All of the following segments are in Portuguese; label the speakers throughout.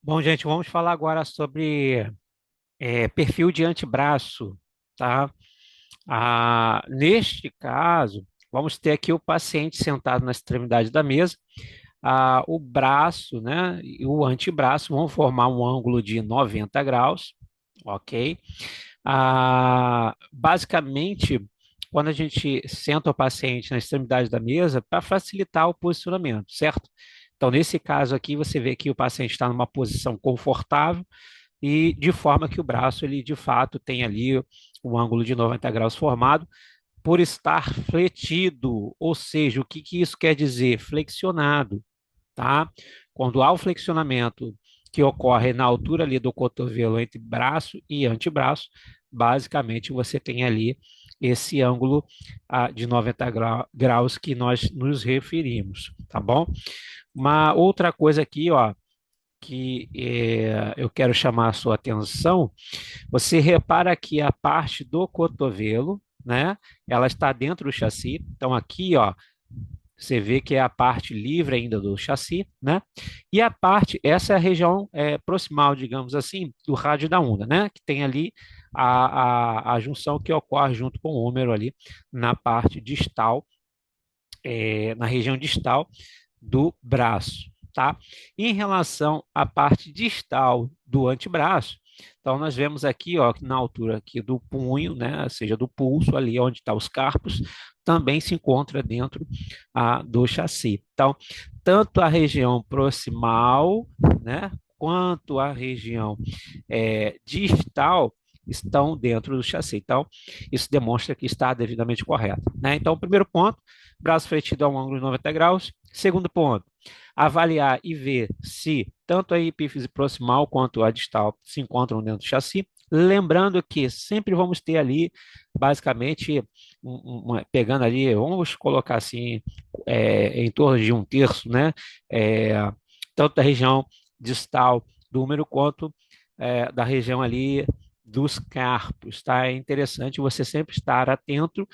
Speaker 1: Bom, gente, vamos falar agora sobre perfil de antebraço, tá? Neste caso, vamos ter aqui o paciente sentado na extremidade da mesa, o braço, né, e o antebraço vão formar um ângulo de 90 graus, ok? Basicamente, quando a gente senta o paciente na extremidade da mesa, para facilitar o posicionamento, certo? Então, nesse caso aqui, você vê que o paciente está numa posição confortável, e de forma que o braço, ele de fato tem ali um ângulo de 90 graus formado por estar fletido, ou seja, o que que isso quer dizer? Flexionado, tá? Quando há o flexionamento que ocorre na altura ali do cotovelo entre braço e antebraço, basicamente você tem ali esse ângulo de 90 graus que nós nos referimos, tá bom? Uma outra coisa aqui, ó, que eu quero chamar a sua atenção, você repara que a parte do cotovelo, né, ela está dentro do chassi. Então aqui, ó, você vê que é a parte livre ainda do chassi, né? E a parte, essa é a região proximal, digamos assim, do rádio da onda, né? Que tem ali a junção que ocorre junto com o húmero ali na parte distal, na região distal do braço, tá? Em relação à parte distal do antebraço, então nós vemos aqui, ó, que na altura aqui do punho, né, ou seja, do pulso ali onde está os carpos, também se encontra dentro do chassi. Então, tanto a região proximal, né, quanto a região distal estão dentro do chassi. Então, isso demonstra que está devidamente correto, né? Então, o primeiro ponto, braço fletido a um ângulo de 90 graus. Segundo ponto, avaliar e ver se tanto a epífise proximal quanto a distal se encontram dentro do chassi. Lembrando que sempre vamos ter ali, basicamente, pegando ali, vamos colocar assim, em torno de um terço, né? É, tanto da região distal do úmero quanto da região ali dos carpos, tá? É interessante você sempre estar atento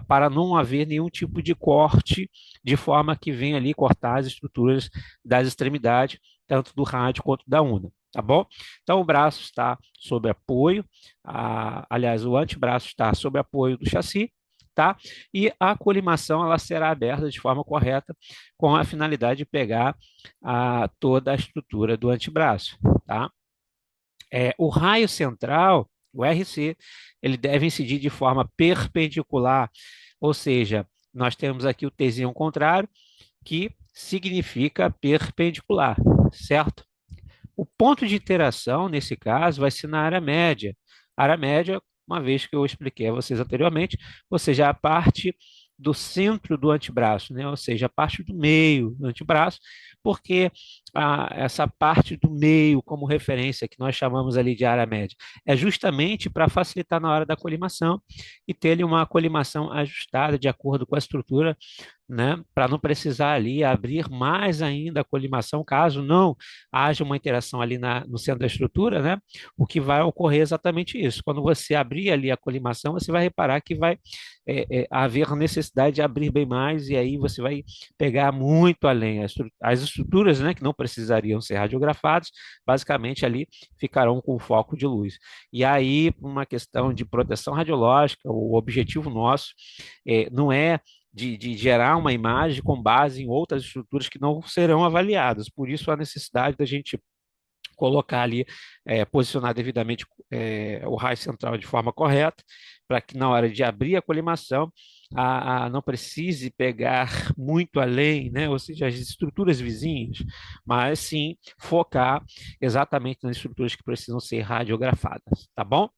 Speaker 1: para não haver nenhum tipo de corte, de forma que venha ali cortar as estruturas das extremidades, tanto do rádio quanto da una, tá bom? Então o braço está sob apoio, aliás, o antebraço está sob apoio do chassi, tá? E a colimação ela será aberta de forma correta, com a finalidade de pegar toda a estrutura do antebraço, tá? O raio central, o RC, ele deve incidir de forma perpendicular, ou seja, nós temos aqui o Tzinho contrário, que significa perpendicular, certo? O ponto de interação, nesse caso, vai ser na área média. A área média, uma vez que eu expliquei a vocês anteriormente, ou seja, a parte do centro do antebraço, né? Ou seja, a parte do meio do antebraço, porque essa parte do meio, como referência, que nós chamamos ali de área média, é justamente para facilitar na hora da colimação e ter ali uma colimação ajustada de acordo com a estrutura, né, para não precisar ali abrir mais ainda a colimação, caso não haja uma interação ali no centro da estrutura, né, o que vai ocorrer é exatamente isso. Quando você abrir ali a colimação, você vai reparar que vai haver necessidade de abrir bem mais, e aí você vai pegar muito além. As estruturas, né, que não precisariam ser radiografadas, basicamente ali ficarão com foco de luz. E aí, por uma questão de proteção radiológica, o objetivo nosso não é de gerar uma imagem com base em outras estruturas que não serão avaliadas. Por isso, a necessidade da gente colocar ali, posicionar devidamente o raio central de forma correta, para que na hora de abrir a colimação, não precise pegar muito além, né? Ou seja, as estruturas vizinhas, mas sim focar exatamente nas estruturas que precisam ser radiografadas, tá bom?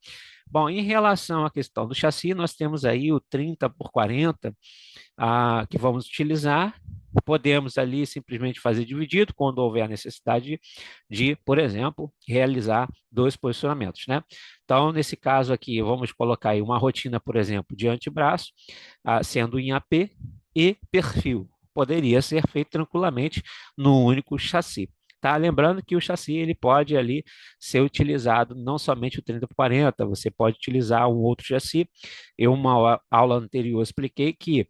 Speaker 1: Bom, em relação à questão do chassi, nós temos aí o 30 por 40 que vamos utilizar. Podemos ali simplesmente fazer dividido quando houver necessidade de, por exemplo, realizar dois posicionamentos, né? Então, nesse caso aqui, vamos colocar aí uma rotina, por exemplo, de antebraço, sendo em AP e perfil. Poderia ser feito tranquilamente no único chassi. Tá? Lembrando que o chassi ele pode ali ser utilizado não somente o 30 por 40, você pode utilizar um outro chassi. Eu, uma aula anterior, expliquei que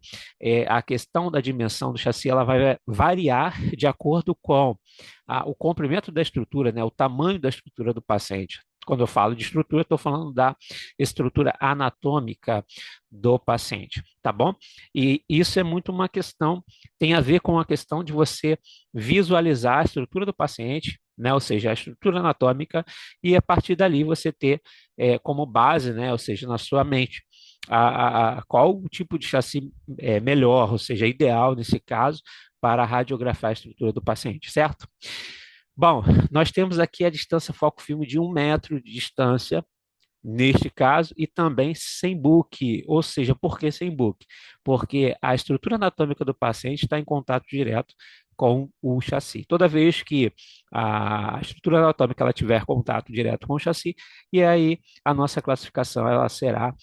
Speaker 1: a questão da dimensão do chassi ela vai variar de acordo com o comprimento da estrutura, né, o tamanho da estrutura do paciente. Quando eu falo de estrutura, estou falando da estrutura anatômica do paciente, tá bom? E isso é muito uma questão, tem a ver com a questão de você visualizar a estrutura do paciente, né, ou seja, a estrutura anatômica, e a partir dali você ter como base, né, ou seja, na sua mente, qual o tipo de chassi melhor, ou seja, ideal nesse caso, para radiografar a estrutura do paciente, certo? Bom, nós temos aqui a distância foco-filme de 1 metro de distância, neste caso, e também sem book, ou seja, por que sem book? Porque a estrutura anatômica do paciente está em contato direto com o chassi. Toda vez que a estrutura anatômica ela tiver contato direto com o chassi, e aí a nossa classificação ela será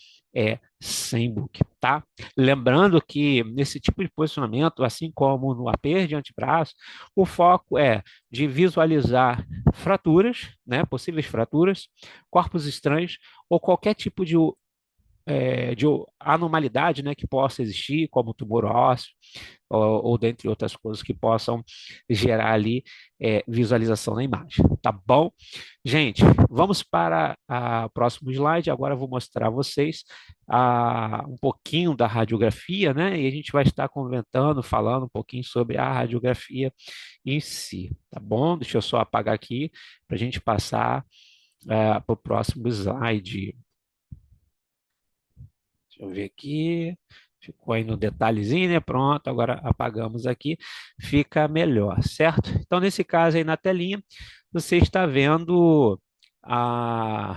Speaker 1: sem book, tá? Lembrando que nesse tipo de posicionamento, assim como no aperto de antebraço, o foco é de visualizar fraturas, né, possíveis fraturas, corpos estranhos ou qualquer tipo de anormalidade, né, que possa existir, como tumor ósseo, ou dentre outras coisas que possam gerar ali visualização na imagem, tá bom? Gente, vamos para o próximo slide. Agora eu vou mostrar a vocês um pouquinho da radiografia, né? E a gente vai estar comentando, falando um pouquinho sobre a radiografia em si, tá bom? Deixa eu só apagar aqui para a gente passar para o próximo slide. Deixa eu ver aqui. Ficou aí no detalhezinho, né? Pronto, agora apagamos aqui. Fica melhor, certo? Então, nesse caso aí na telinha, você está vendo a,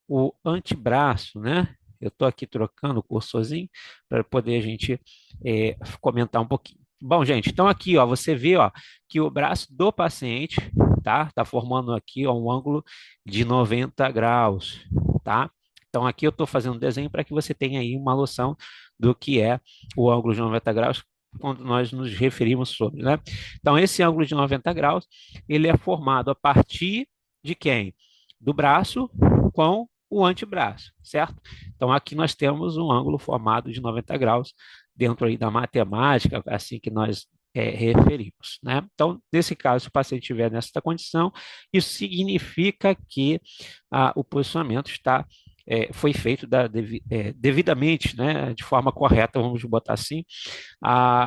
Speaker 1: o antebraço, né? Eu estou aqui trocando o cursorzinho para poder a gente comentar um pouquinho. Bom, gente, então aqui, ó, você vê, ó, que o braço do paciente, tá formando aqui, ó, um ângulo de 90 graus, tá? Então aqui eu estou fazendo um desenho para que você tenha aí uma noção do que é o ângulo de 90 graus quando nós nos referimos sobre, né? Então esse ângulo de 90 graus, ele é formado a partir de quem? Do braço com o antebraço, certo? Então aqui nós temos um ângulo formado de 90 graus dentro aí da matemática, assim que nós referimos, né? Então, nesse caso, se o paciente estiver nessa condição, isso significa que o posicionamento foi feito devidamente, né, de forma correta, vamos botar assim,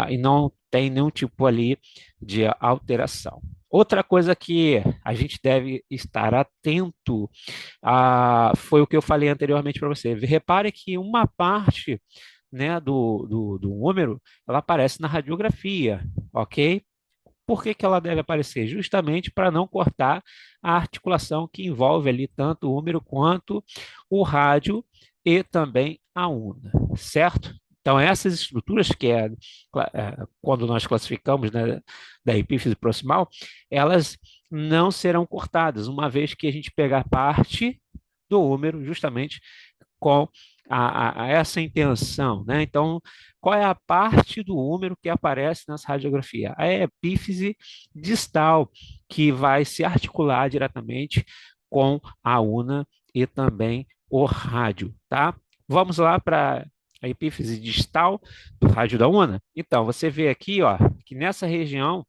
Speaker 1: e não tem nenhum tipo ali de alteração. Outra coisa que a gente deve estar atento foi o que eu falei anteriormente para você. Repare que uma parte, né, do número, ela aparece na radiografia, ok? Por que que ela deve aparecer? Justamente para não cortar a articulação que envolve ali tanto o húmero quanto o rádio e também a una, certo? Então, essas estruturas quando nós classificamos, né, da epífise proximal, elas não serão cortadas, uma vez que a gente pegar parte do húmero justamente com a essa intenção, né? Então, qual é a parte do húmero que aparece nessa radiografia? A epífise distal, que vai se articular diretamente com a una e também o rádio, tá? Vamos lá para a epífise distal do rádio da una? Então, você vê aqui, ó, que nessa região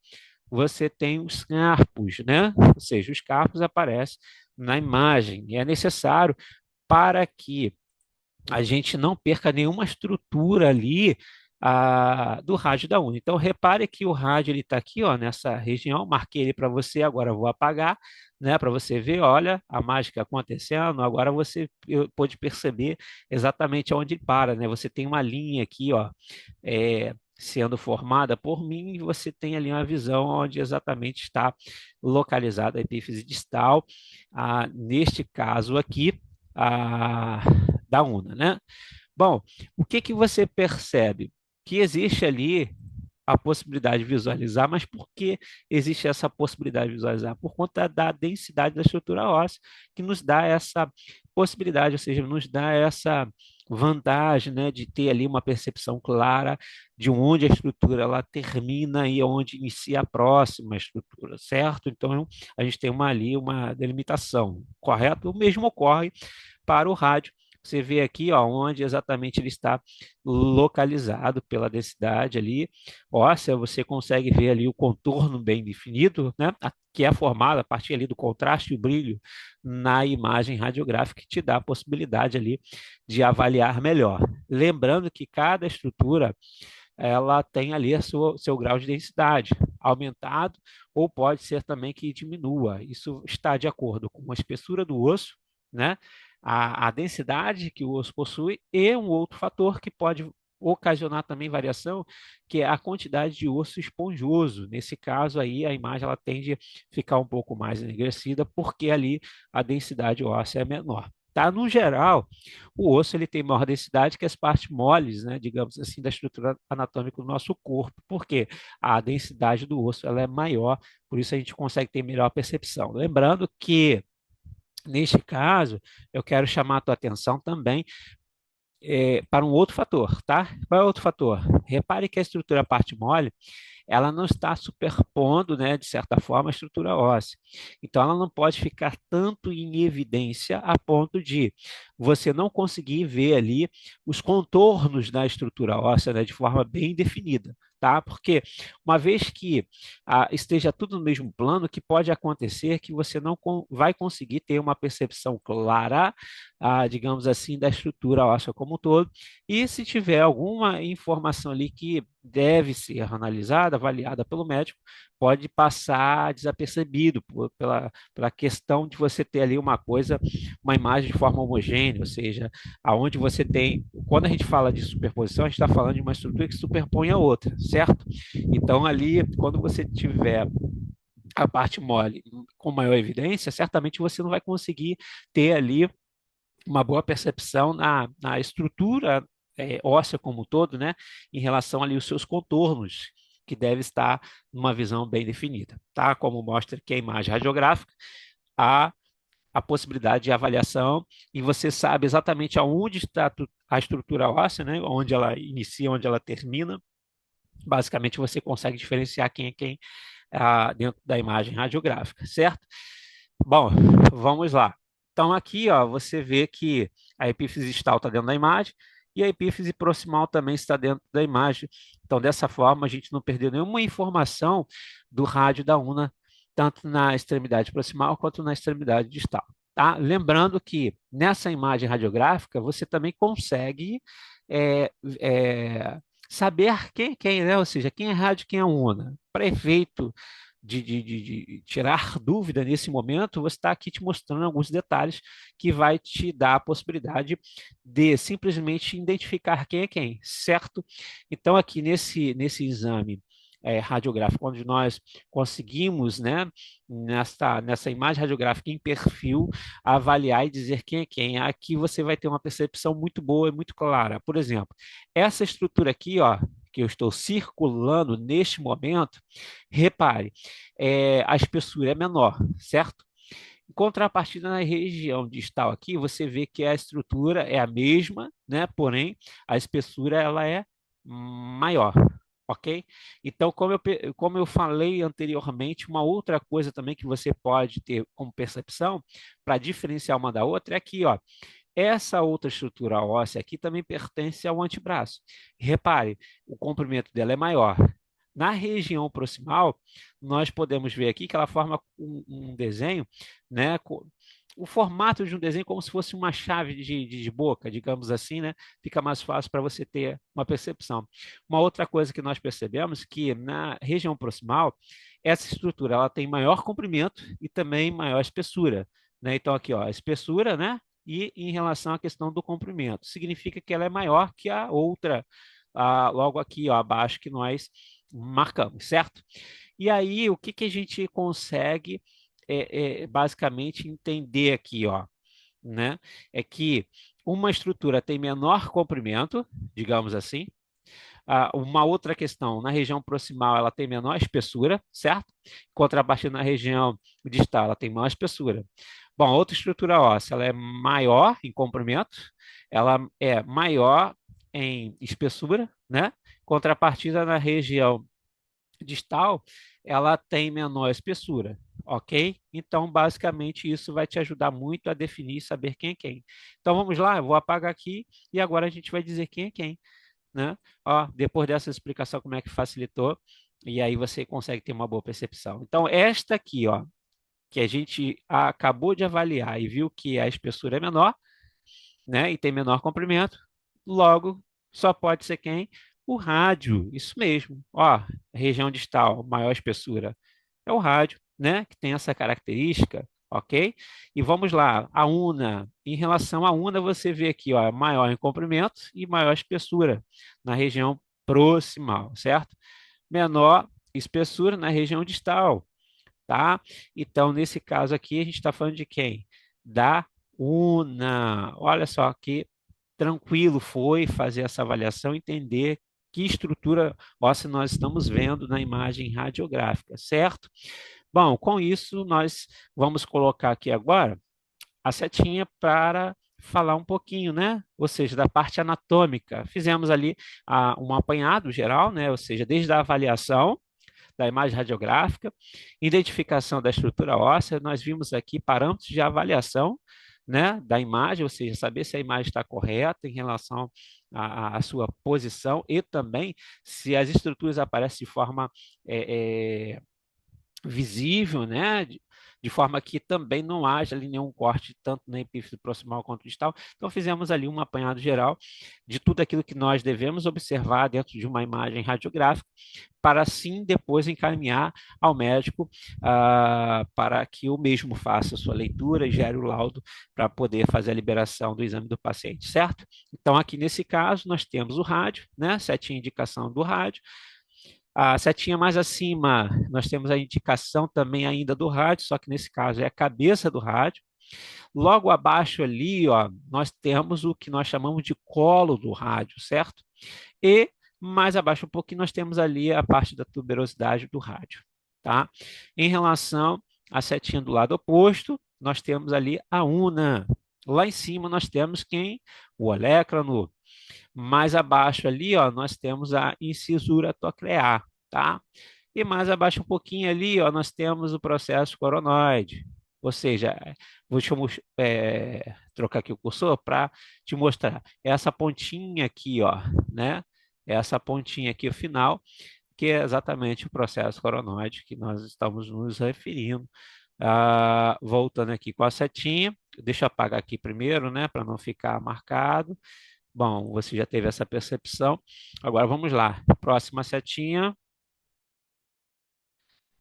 Speaker 1: você tem os carpos, né? Ou seja, os carpos aparecem na imagem e é necessário para que a gente não perca nenhuma estrutura ali do rádio da Uni. Então, repare que o rádio ele está aqui, ó, nessa região. Marquei ele para você, agora eu vou apagar, né, para você ver, olha, a mágica acontecendo. Agora você pode perceber exatamente onde ele para, né? Você tem uma linha aqui, ó, sendo formada por mim, e você tem ali uma visão onde exatamente está localizada a epífise distal. Neste caso aqui, a da UNA, né? Bom, o que que você percebe? Que existe ali a possibilidade de visualizar, mas por que existe essa possibilidade de visualizar? Por conta da densidade da estrutura óssea, que nos dá essa possibilidade, ou seja, nos dá essa vantagem, né, de ter ali uma percepção clara de onde a estrutura ela termina e onde inicia a próxima estrutura, certo? Então, a gente tem ali uma delimitação, correto? O mesmo ocorre para o rádio. Você vê aqui, ó, onde exatamente ele está localizado pela densidade ali óssea, você consegue ver ali o contorno bem definido, né? Que é formado a partir ali do contraste e o brilho na imagem radiográfica, que te dá a possibilidade ali de avaliar melhor. Lembrando que cada estrutura ela tem ali seu grau de densidade aumentado, ou pode ser também que diminua. Isso está de acordo com a espessura do osso, né? A densidade que o osso possui e um outro fator que pode ocasionar também variação, que é a quantidade de osso esponjoso. Nesse caso aí, a imagem ela tende a ficar um pouco mais enegrecida, porque ali a densidade óssea é menor. Tá? No geral, o osso ele tem maior densidade que as partes moles, né, digamos assim, da estrutura anatômica do nosso corpo, porque a densidade do osso ela é maior, por isso a gente consegue ter melhor percepção. Lembrando que, neste caso, eu quero chamar a tua atenção também para um outro fator, tá? Qual é o outro fator? Repare que a estrutura parte mole ela não está superpondo, né, de certa forma, a estrutura óssea. Então, ela não pode ficar tanto em evidência a ponto de você não conseguir ver ali os contornos da estrutura óssea, né, de forma bem definida. Tá? Porque uma vez que esteja tudo no mesmo plano, que pode acontecer que você não vai conseguir ter uma percepção clara, digamos assim, da estrutura óssea como um todo, e se tiver alguma informação ali que deve ser analisada, avaliada pelo médico, pode passar desapercebido pela questão de você ter ali uma coisa, uma imagem de forma homogênea, ou seja, aonde você tem, quando a gente fala de superposição, a gente está falando de uma estrutura que superpõe a outra, certo? Então ali, quando você tiver a parte mole com maior evidência, certamente você não vai conseguir ter ali uma boa percepção na estrutura óssea como um todo, né, em relação ali aos seus contornos, que deve estar numa visão bem definida, tá? Como mostra aqui a imagem radiográfica, há a possibilidade de avaliação e você sabe exatamente aonde está a estrutura óssea, né, onde ela inicia, onde ela termina. Basicamente, você consegue diferenciar quem é quem dentro da imagem radiográfica, certo? Bom, vamos lá. Então, aqui, ó, você vê que a epífise distal está dentro da imagem e a epífise proximal também está dentro da imagem. Então, dessa forma, a gente não perdeu nenhuma informação do rádio da una, tanto na extremidade proximal quanto na extremidade distal. Tá? Lembrando que nessa imagem radiográfica você também consegue é, é, saber quem é quem, né? Ou seja, quem é rádio e quem é una. Para efeito de tirar dúvida nesse momento, você está aqui te mostrando alguns detalhes que vai te dar a possibilidade de simplesmente identificar quem é quem, certo? Então, aqui nesse exame radiográfico, onde nós conseguimos, né, nessa imagem radiográfica em perfil, avaliar e dizer quem é quem. Aqui você vai ter uma percepção muito boa e muito clara. Por exemplo, essa estrutura aqui, ó, que eu estou circulando neste momento, repare, a espessura é menor, certo? Em contrapartida, na região distal aqui, você vê que a estrutura é a mesma, né? Porém, a espessura ela é maior, ok? Então, como eu falei anteriormente, uma outra coisa também que você pode ter como percepção para diferenciar uma da outra é aqui, ó. Essa outra estrutura óssea aqui também pertence ao antebraço. Repare, o comprimento dela é maior. Na região proximal, nós podemos ver aqui que ela forma um desenho, né? O formato de um desenho como se fosse uma chave de boca, digamos assim, né? Fica mais fácil para você ter uma percepção. Uma outra coisa que nós percebemos que na região proximal, essa estrutura ela tem maior comprimento e também maior espessura, né? Então aqui, ó, a espessura, né? E em relação à questão do comprimento, significa que ela é maior que a outra, logo aqui, ó, abaixo que nós marcamos, certo? E aí, o que que a gente consegue basicamente entender aqui, ó, né? É que uma estrutura tem menor comprimento, digamos assim. Uma outra questão, na região proximal ela tem menor espessura, certo? Contrapartida na região distal ela tem maior espessura. Bom, outra estrutura óssea, ela é maior em comprimento, ela é maior em espessura, né? Contrapartida na região distal, ela tem menor espessura, ok? Então, basicamente, isso vai te ajudar muito a definir e saber quem é quem. Então, vamos lá, eu vou apagar aqui e agora a gente vai dizer quem é quem, né? Ó, depois dessa explicação, como é que facilitou, e aí você consegue ter uma boa percepção. Então, esta aqui, ó, que a gente acabou de avaliar e viu que a espessura é menor, né? E tem menor comprimento, logo só pode ser quem? O rádio, isso mesmo. Ó, região distal, maior espessura, é o rádio, né? Que tem essa característica, ok? E vamos lá, a una. Em relação à una, você vê aqui, ó, maior em comprimento e maior espessura na região proximal, certo? Menor espessura na região distal, tá? Então, nesse caso aqui, a gente está falando de quem? Da UNA. Olha só que tranquilo foi fazer essa avaliação, entender que estrutura óssea nós estamos vendo na imagem radiográfica, certo? Bom, com isso, nós vamos colocar aqui agora a setinha para falar um pouquinho, né? Ou seja, da parte anatômica. Fizemos ali um apanhado geral, né? Ou seja, desde a avaliação da imagem radiográfica, identificação da estrutura óssea, nós vimos aqui parâmetros de avaliação, né, da imagem, ou seja, saber se a imagem está correta em relação à sua posição e também se as estruturas aparecem de forma é, visível, né? De forma que também não haja ali nenhum corte, tanto na epífise proximal quanto distal. Então, fizemos ali um apanhado geral de tudo aquilo que nós devemos observar dentro de uma imagem radiográfica, para assim depois encaminhar ao médico para que o mesmo faça a sua leitura e gere o laudo para poder fazer a liberação do exame do paciente, certo? Então, aqui nesse caso, nós temos o rádio, né? Setinha indicação do rádio. A setinha mais acima, nós temos a indicação também ainda do rádio, só que nesse caso é a cabeça do rádio. Logo abaixo ali, ó, nós temos o que nós chamamos de colo do rádio, certo? E mais abaixo um pouquinho nós temos ali a parte da tuberosidade do rádio, tá? Em relação à setinha do lado oposto, nós temos ali a una. Lá em cima nós temos quem? O olécrano. Mais abaixo ali, ó, nós temos a incisura coclear, tá? E mais abaixo um pouquinho ali, ó, nós temos o processo coronoide. Ou seja, vou te trocar aqui o cursor para te mostrar. Essa pontinha aqui, ó, né? Essa pontinha aqui, o final, que é exatamente o processo coronoide que nós estamos nos referindo. Voltando aqui com a setinha, deixa eu apagar aqui primeiro, né, para não ficar marcado. Bom, você já teve essa percepção. Agora vamos lá. Próxima setinha.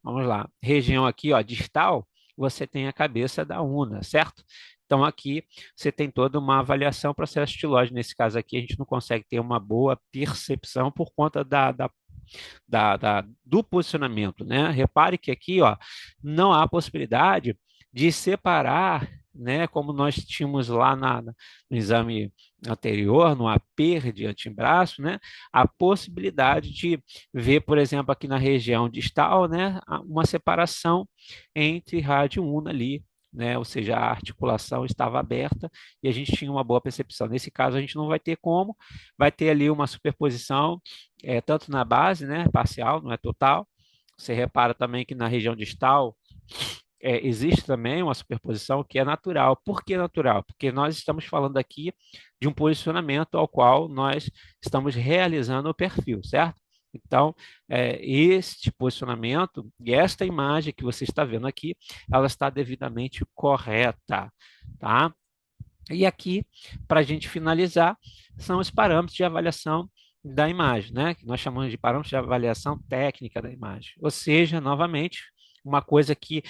Speaker 1: Vamos lá. Região aqui, ó, distal, você tem a cabeça da una, certo? Então aqui você tem toda uma avaliação processo estilóide. Nesse caso aqui, a gente não consegue ter uma boa percepção por conta do posicionamento, né? Repare que aqui, ó, não há possibilidade de separar, né, como nós tínhamos lá no exame anterior, no AP de antebraço, né, a possibilidade de ver, por exemplo, aqui na região distal, né, uma separação entre rádio e una ali, né, ou seja, a articulação estava aberta e a gente tinha uma boa percepção. Nesse caso, a gente não vai ter como, vai ter ali uma superposição, tanto na base, né, parcial, não é total. Você repara também que na região distal existe também uma superposição que é natural. Por que natural? Porque nós estamos falando aqui de um posicionamento ao qual nós estamos realizando o perfil, certo? Então, este posicionamento e esta imagem que você está vendo aqui, ela está devidamente correta, tá? E aqui, para a gente finalizar, são os parâmetros de avaliação da imagem, né? Que nós chamamos de parâmetros de avaliação técnica da imagem. Ou seja, novamente, uma coisa que,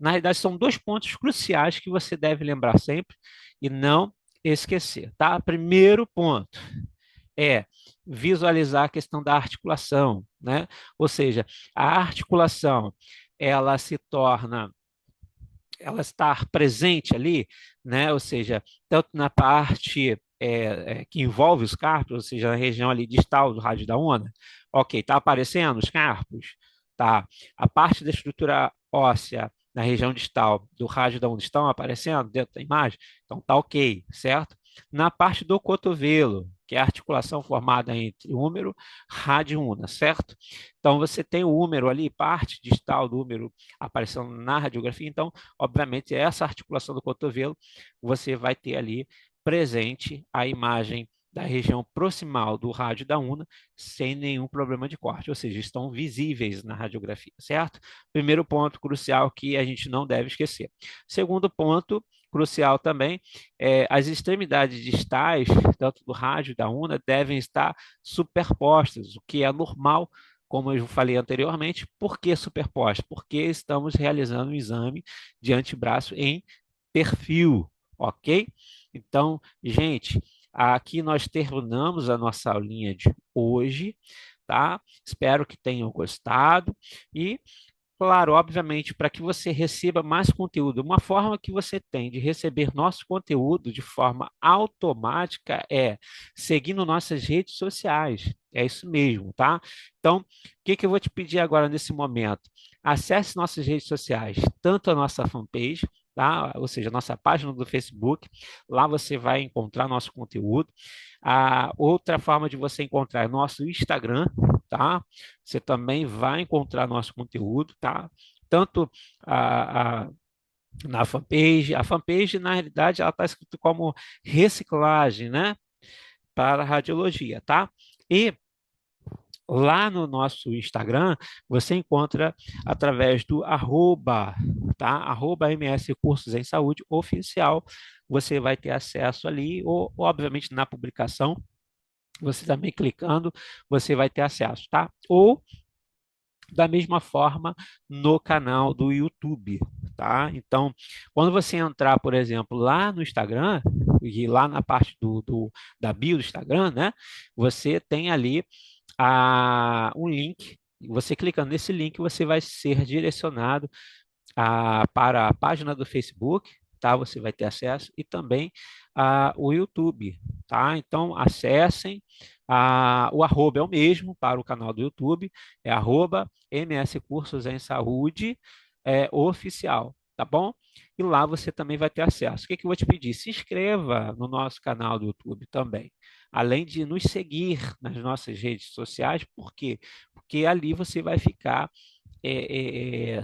Speaker 1: na realidade, são dois pontos cruciais que você deve lembrar sempre e não esquecer, tá? Primeiro ponto é visualizar a questão da articulação, né? Ou seja, a articulação, ela se torna ela estar presente ali, né? Ou seja, tanto na parte que envolve os carpos, ou seja, na região ali distal do rádio da ona, ok, está aparecendo os carpos, tá? A parte da estrutura óssea na região distal do rádio da onda estão aparecendo dentro da imagem? Então tá ok, certo? Na parte do cotovelo, que é a articulação formada entre húmero, rádio e una, certo? Então você tem o húmero ali, parte distal do húmero aparecendo na radiografia, então, obviamente, essa articulação do cotovelo, você vai ter ali presente a imagem da região proximal do rádio da una sem nenhum problema de corte, ou seja, estão visíveis na radiografia, certo? Primeiro ponto crucial que a gente não deve esquecer. Segundo ponto crucial também, as extremidades distais, tanto do rádio da una, devem estar superpostas, o que é normal, como eu falei anteriormente. Por que superpostas? Porque estamos realizando um exame de antebraço em perfil, ok? Então, gente, aqui nós terminamos a nossa aulinha de hoje, tá? Espero que tenham gostado e, claro, obviamente, para que você receba mais conteúdo, uma forma que você tem de receber nosso conteúdo de forma automática é seguindo nossas redes sociais. É isso mesmo, tá? Então, o que que eu vou te pedir agora nesse momento? Acesse nossas redes sociais, tanto a nossa fanpage, tá? Ou seja, a nossa página do Facebook. Lá você vai encontrar nosso conteúdo. A outra forma de você encontrar é nosso Instagram, tá? Você também vai encontrar nosso conteúdo, tá? Tanto a, na fanpage. A fanpage, na realidade, ela está escrito como reciclagem, né? Para radiologia, tá? E lá no nosso Instagram, você encontra através do arroba, tá? Arroba MS Cursos em Saúde Oficial. Você vai ter acesso ali, ou obviamente na publicação, você também clicando, você vai ter acesso, tá? Ou da mesma forma no canal do YouTube, tá? Então, quando você entrar, por exemplo, lá no Instagram, e lá na parte da bio do Instagram, né? Você tem ali um link. Você clicando nesse link, você vai ser direcionado para a página do Facebook, tá? Você vai ter acesso e também o YouTube, tá? Então acessem. O arroba é o mesmo para o canal do YouTube, é arroba MS Cursos em Saúde oficial, tá bom? E lá você também vai ter acesso. O que que eu vou te pedir? Se inscreva no nosso canal do YouTube também. Além de nos seguir nas nossas redes sociais, por quê? Porque ali você vai ficar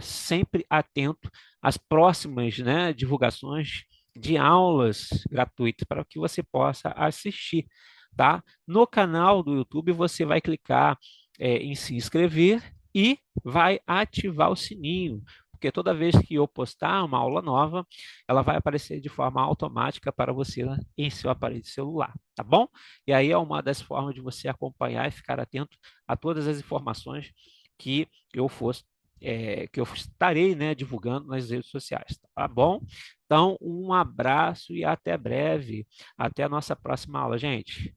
Speaker 1: sempre atento às próximas, né, divulgações de aulas gratuitas para que você possa assistir, tá? No canal do YouTube você vai clicar em se inscrever e vai ativar o sininho, porque toda vez que eu postar uma aula nova, ela vai aparecer de forma automática para você, né, em seu aparelho celular, tá bom? E aí é uma das formas de você acompanhar e ficar atento a todas as informações que eu for que eu estarei, né, divulgando nas redes sociais, tá bom? Então, um abraço e até breve. Até a nossa próxima aula, gente.